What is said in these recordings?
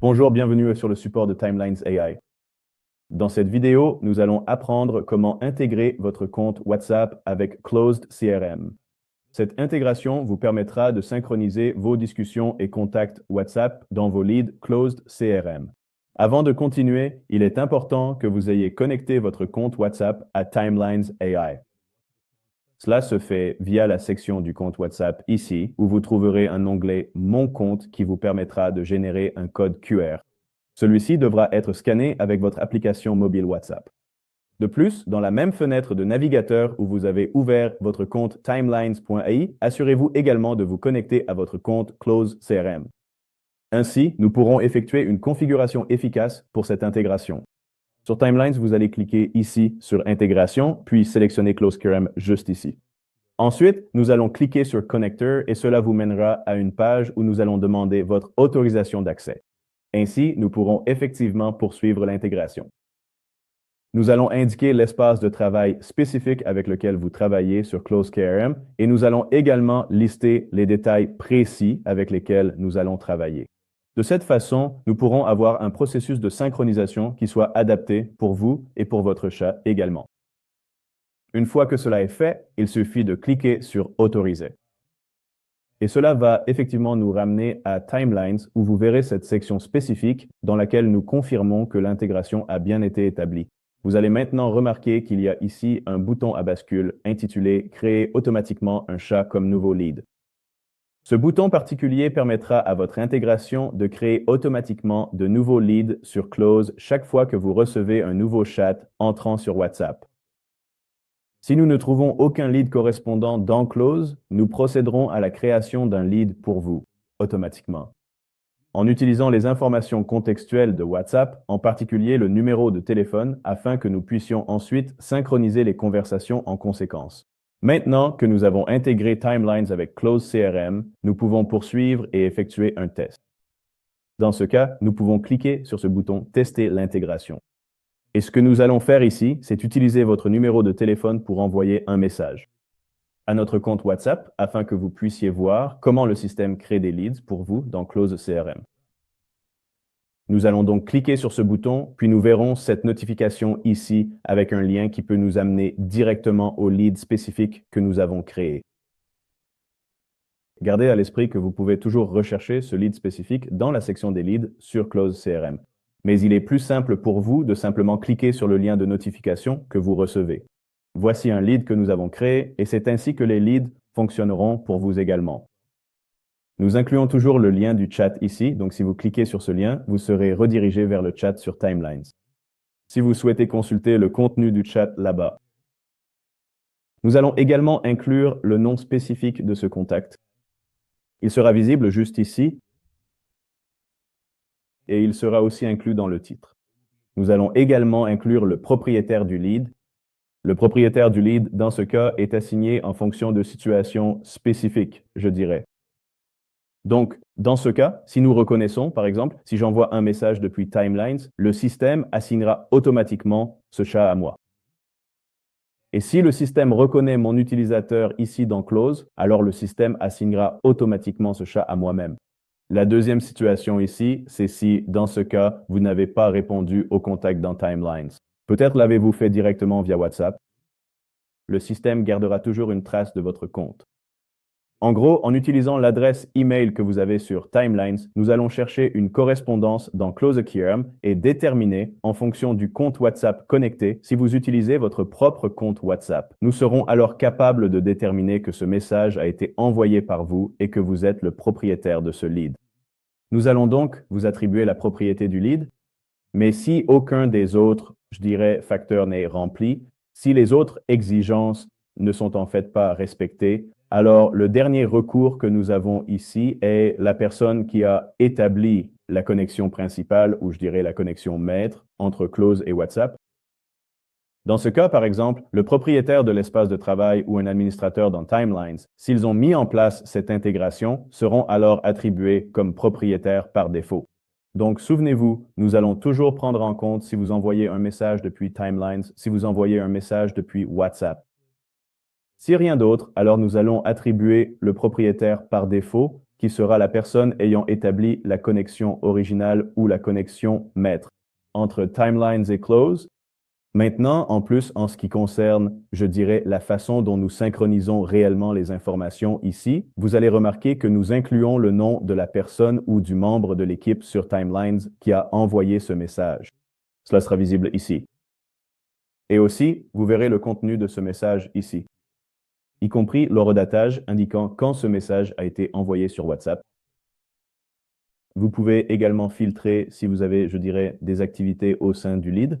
Bonjour, bienvenue sur le support de Timelines AI. Dans cette vidéo, nous allons apprendre comment intégrer votre compte WhatsApp avec Closed CRM. Cette intégration vous permettra de synchroniser vos discussions et contacts WhatsApp dans vos leads Closed CRM. Avant de continuer, il est important que vous ayez connecté votre compte WhatsApp à Timelines AI. Cela se fait via la section du compte WhatsApp ici, où vous trouverez un onglet Mon compte qui vous permettra de générer un code QR. Celui-ci devra être scanné avec votre application mobile WhatsApp. De plus, dans la même fenêtre de navigateur où vous avez ouvert votre compte timelines.ai, assurez-vous également de vous connecter à votre compte Close CRM. Ainsi, nous pourrons effectuer une configuration efficace pour cette intégration. Sur Timelines, vous allez cliquer ici sur Intégration, puis sélectionner Close CRM juste ici. Ensuite, nous allons cliquer sur Connector et cela vous mènera à une page où nous allons demander votre autorisation d'accès. Ainsi, nous pourrons effectivement poursuivre l'intégration. Nous allons indiquer l'espace de travail spécifique avec lequel vous travaillez sur Close CRM et nous allons également lister les détails précis avec lesquels nous allons travailler. De cette façon, nous pourrons avoir un processus de synchronisation qui soit adapté pour vous et pour votre chat également. Une fois que cela est fait, il suffit de cliquer sur Autoriser. Et cela va effectivement nous ramener à Timelines où vous verrez cette section spécifique dans laquelle nous confirmons que l'intégration a bien été établie. Vous allez maintenant remarquer qu'il y a ici un bouton à bascule intitulé « Créer automatiquement un chat comme nouveau lead ». Ce bouton particulier permettra à votre intégration de créer automatiquement de nouveaux leads sur Close chaque fois que vous recevez un nouveau chat entrant sur WhatsApp. Si nous ne trouvons aucun lead correspondant dans Close, nous procéderons à la création d'un lead pour vous, automatiquement. En utilisant les informations contextuelles de WhatsApp, en particulier le numéro de téléphone, afin que nous puissions ensuite synchroniser les conversations en conséquence. Maintenant que nous avons intégré Timelines avec Close CRM, nous pouvons poursuivre et effectuer un test. Dans ce cas, nous pouvons cliquer sur ce bouton « Tester l'intégration ». Et ce que nous allons faire ici, c'est utiliser votre numéro de téléphone pour envoyer un message à notre compte WhatsApp afin que vous puissiez voir comment le système crée des leads pour vous dans Close CRM. Nous allons donc cliquer sur ce bouton, puis nous verrons cette notification ici avec un lien qui peut nous amener directement au lead spécifique que nous avons créé. Gardez à l'esprit que vous pouvez toujours rechercher ce lead spécifique dans la section des leads sur Close CRM. Mais il est plus simple pour vous de simplement cliquer sur le lien de notification que vous recevez. Voici un lead que nous avons créé et c'est ainsi que les leads fonctionneront pour vous également. Nous incluons toujours le lien du chat ici, donc si vous cliquez sur ce lien, vous serez redirigé vers le chat sur Timelines. Si vous souhaitez consulter le contenu du chat là-bas. Nous allons également inclure le nom spécifique de ce contact. Il sera visible juste ici et il sera aussi inclus dans le titre. Nous allons également inclure le propriétaire du lead. Le propriétaire du lead, dans ce cas, est assigné en fonction de situations spécifiques, je dirais. Donc, dans ce cas, si nous reconnaissons, par exemple, si j'envoie un message depuis Timelines, le système assignera automatiquement ce chat à moi. Et si le système reconnaît mon utilisateur ici dans Close, alors le système assignera automatiquement ce chat à moi-même. La deuxième situation ici, c'est si, dans ce cas, vous n'avez pas répondu au contact dans Timelines. Peut-être l'avez-vous fait directement via WhatsApp. Le système gardera toujours une trace de votre compte. En gros, en utilisant l'adresse email que vous avez sur Timelines, nous allons chercher une correspondance dans Close CRM et déterminer, en fonction du compte WhatsApp connecté, si vous utilisez votre propre compte WhatsApp. Nous serons alors capables de déterminer que ce message a été envoyé par vous et que vous êtes le propriétaire de ce lead. Nous allons donc vous attribuer la propriété du lead, mais si aucun des autres, je dirais, facteurs n'est rempli, si les autres exigences ne sont en fait pas respectées, alors le dernier recours que nous avons ici est la personne qui a établi la connexion principale, ou je dirais la connexion maître, entre Close et WhatsApp. Dans ce cas, par exemple, le propriétaire de l'espace de travail ou un administrateur dans Timelines, s'ils ont mis en place cette intégration, seront alors attribués comme propriétaires par défaut. Donc, souvenez-vous, nous allons toujours prendre en compte si vous envoyez un message depuis Timelines, si vous envoyez un message depuis WhatsApp. Si rien d'autre, alors nous allons attribuer le propriétaire par défaut qui sera la personne ayant établi la connexion originale ou la connexion maître entre Timelines et Close. Maintenant, en plus, en ce qui concerne, je dirais, la façon dont nous synchronisons réellement les informations ici, vous allez remarquer que nous incluons le nom de la personne ou du membre de l'équipe sur Timelines qui a envoyé ce message. Cela sera visible ici. Et aussi, vous verrez le contenu de ce message ici, y compris l'horodatage indiquant quand ce message a été envoyé sur WhatsApp. Vous pouvez également filtrer si vous avez, je dirais, des activités au sein du lead.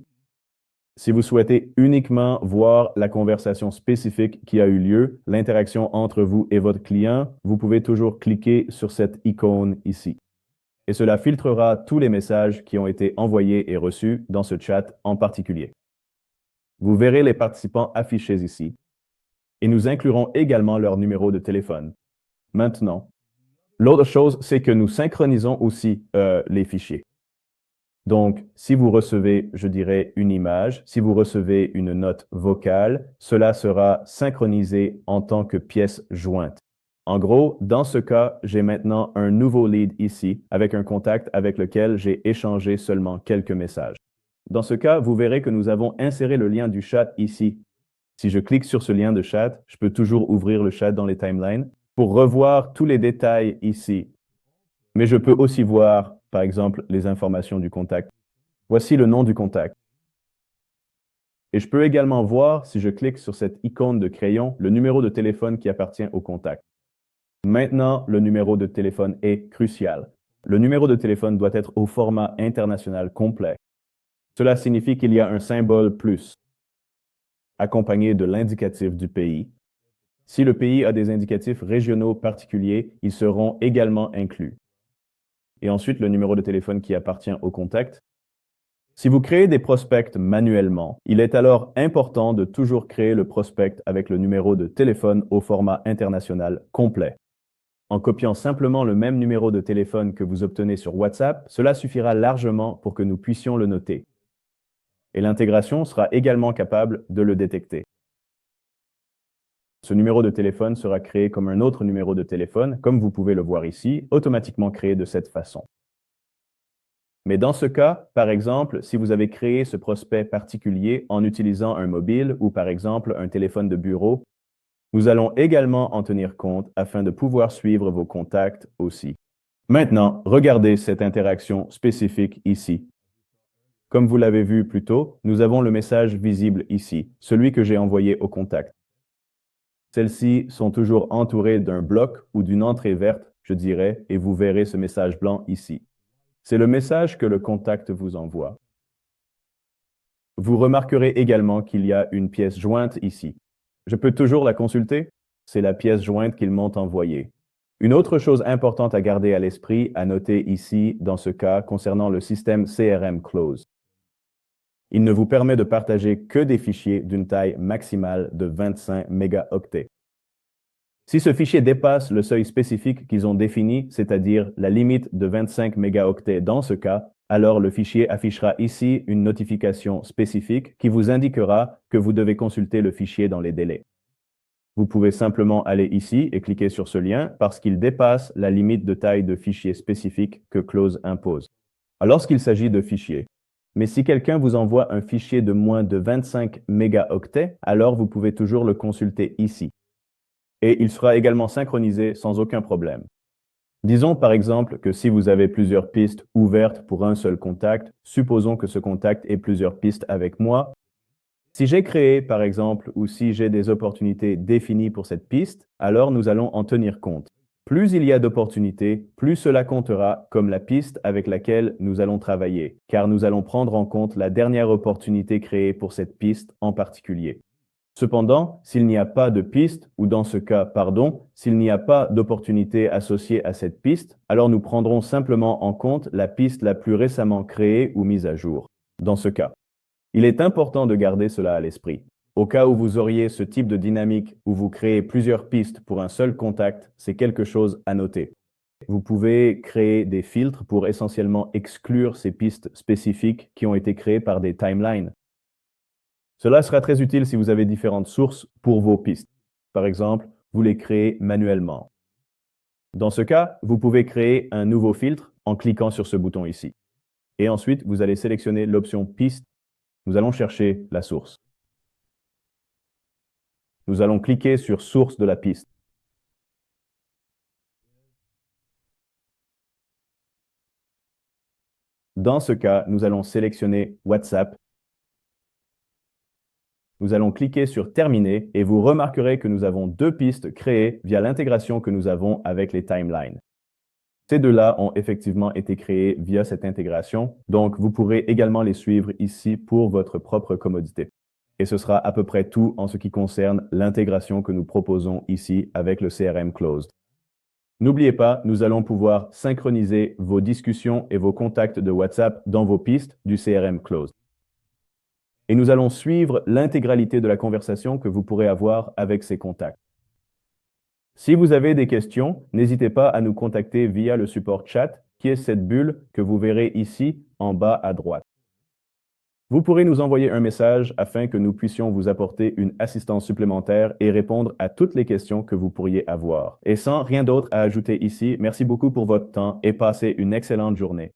Si vous souhaitez uniquement voir la conversation spécifique qui a eu lieu, l'interaction entre vous et votre client, vous pouvez toujours cliquer sur cette icône ici. Et cela filtrera tous les messages qui ont été envoyés et reçus dans ce chat en particulier. Vous verrez les participants affichés ici. Et nous inclurons également leur numéro de téléphone. Maintenant, l'autre chose, c'est que nous synchronisons aussi les fichiers. Donc, si vous recevez, je dirais, une image, si vous recevez une note vocale, cela sera synchronisé en tant que pièce jointe. En gros, dans ce cas, j'ai maintenant un nouveau lead ici avec un contact avec lequel j'ai échangé seulement quelques messages. Dans ce cas, vous verrez que nous avons inséré le lien du chat ici. Si je clique sur ce lien de chat, je peux toujours ouvrir le chat dans les timelines pour revoir tous les détails ici. Mais je peux aussi voir, par exemple, les informations du contact. Voici le nom du contact. Et je peux également voir, si je clique sur cette icône de crayon, le numéro de téléphone qui appartient au contact. Maintenant, le numéro de téléphone est crucial. Le numéro de téléphone doit être au format international complet. Cela signifie qu'il y a un symbole plus, accompagné de l'indicatif du pays. Si le pays a des indicatifs régionaux particuliers, ils seront également inclus. Et ensuite, le numéro de téléphone qui appartient au contact. Si vous créez des prospects manuellement, il est alors important de toujours créer le prospect avec le numéro de téléphone au format international complet. En copiant simplement le même numéro de téléphone que vous obtenez sur WhatsApp, cela suffira largement pour que nous puissions le noter. Et l'intégration sera également capable de le détecter. Ce numéro de téléphone sera créé comme un autre numéro de téléphone, comme vous pouvez le voir ici, automatiquement créé de cette façon. Mais dans ce cas, par exemple, si vous avez créé ce prospect particulier en utilisant un mobile ou par exemple un téléphone de bureau, nous allons également en tenir compte afin de pouvoir suivre vos contacts aussi. Maintenant, regardez cette interaction spécifique ici. Comme vous l'avez vu plus tôt, nous avons le message visible ici, celui que j'ai envoyé au contact. Celles-ci sont toujours entourées d'un bloc ou d'une entrée verte, je dirais, et vous verrez ce message blanc ici. C'est le message que le contact vous envoie. Vous remarquerez également qu'il y a une pièce jointe ici. Je peux toujours la consulter? C'est la pièce jointe qu'ils m'ont envoyée. Une autre chose importante à garder à l'esprit, à noter ici, dans ce cas, concernant le système CRM Close. Il ne vous permet de partager que des fichiers d'une taille maximale de 25 mégaoctets. Si ce fichier dépasse le seuil spécifique qu'ils ont défini, c'est-à-dire la limite de 25 mégaoctets dans ce cas, alors le fichier affichera ici une notification spécifique qui vous indiquera que vous devez consulter le fichier dans les délais. Vous pouvez simplement aller ici et cliquer sur ce lien parce qu'il dépasse la limite de taille de fichier spécifique que Close impose. Alors, lorsqu'il s'agit de fichiers, mais si quelqu'un vous envoie un fichier de moins de 25 mégaoctets, alors vous pouvez toujours le consulter ici. Et il sera également synchronisé sans aucun problème. Disons par exemple que si vous avez plusieurs pistes ouvertes pour un seul contact, supposons que ce contact ait plusieurs pistes avec moi. Si j'ai créé par exemple ou si j'ai des opportunités définies pour cette piste, alors nous allons en tenir compte. Plus il y a d'opportunités, plus cela comptera comme la piste avec laquelle nous allons travailler, car nous allons prendre en compte la dernière opportunité créée pour cette piste en particulier. Cependant, s'il n'y a pas de piste, ou dans ce cas, pardon, s'il n'y a pas d'opportunité associée à cette piste, alors nous prendrons simplement en compte la piste la plus récemment créée ou mise à jour. Dans ce cas, il est important de garder cela à l'esprit. Au cas où vous auriez ce type de dynamique où vous créez plusieurs pistes pour un seul contact, c'est quelque chose à noter. Vous pouvez créer des filtres pour essentiellement exclure ces pistes spécifiques qui ont été créées par des timelines. Cela sera très utile si vous avez différentes sources pour vos pistes. Par exemple, vous les créez manuellement. Dans ce cas, vous pouvez créer un nouveau filtre en cliquant sur ce bouton ici. Et ensuite, vous allez sélectionner l'option Piste. Nous allons chercher la source. Nous allons cliquer sur Source de la piste. Dans ce cas, nous allons sélectionner WhatsApp. Nous allons cliquer sur Terminer et vous remarquerez que nous avons deux pistes créées via l'intégration que nous avons avec les timelines. Ces deux-là ont effectivement été créés via cette intégration, donc vous pourrez également les suivre ici pour votre propre commodité. Et ce sera à peu près tout en ce qui concerne l'intégration que nous proposons ici avec le CRM Closed. N'oubliez pas, nous allons pouvoir synchroniser vos discussions et vos contacts de WhatsApp dans vos pistes du CRM Closed. Et nous allons suivre l'intégralité de la conversation que vous pourrez avoir avec ces contacts. Si vous avez des questions, n'hésitez pas à nous contacter via le support chat, qui est cette bulle que vous verrez ici en bas à droite. Vous pourrez nous envoyer un message afin que nous puissions vous apporter une assistance supplémentaire et répondre à toutes les questions que vous pourriez avoir. Et sans rien d'autre à ajouter ici, merci beaucoup pour votre temps et passez une excellente journée.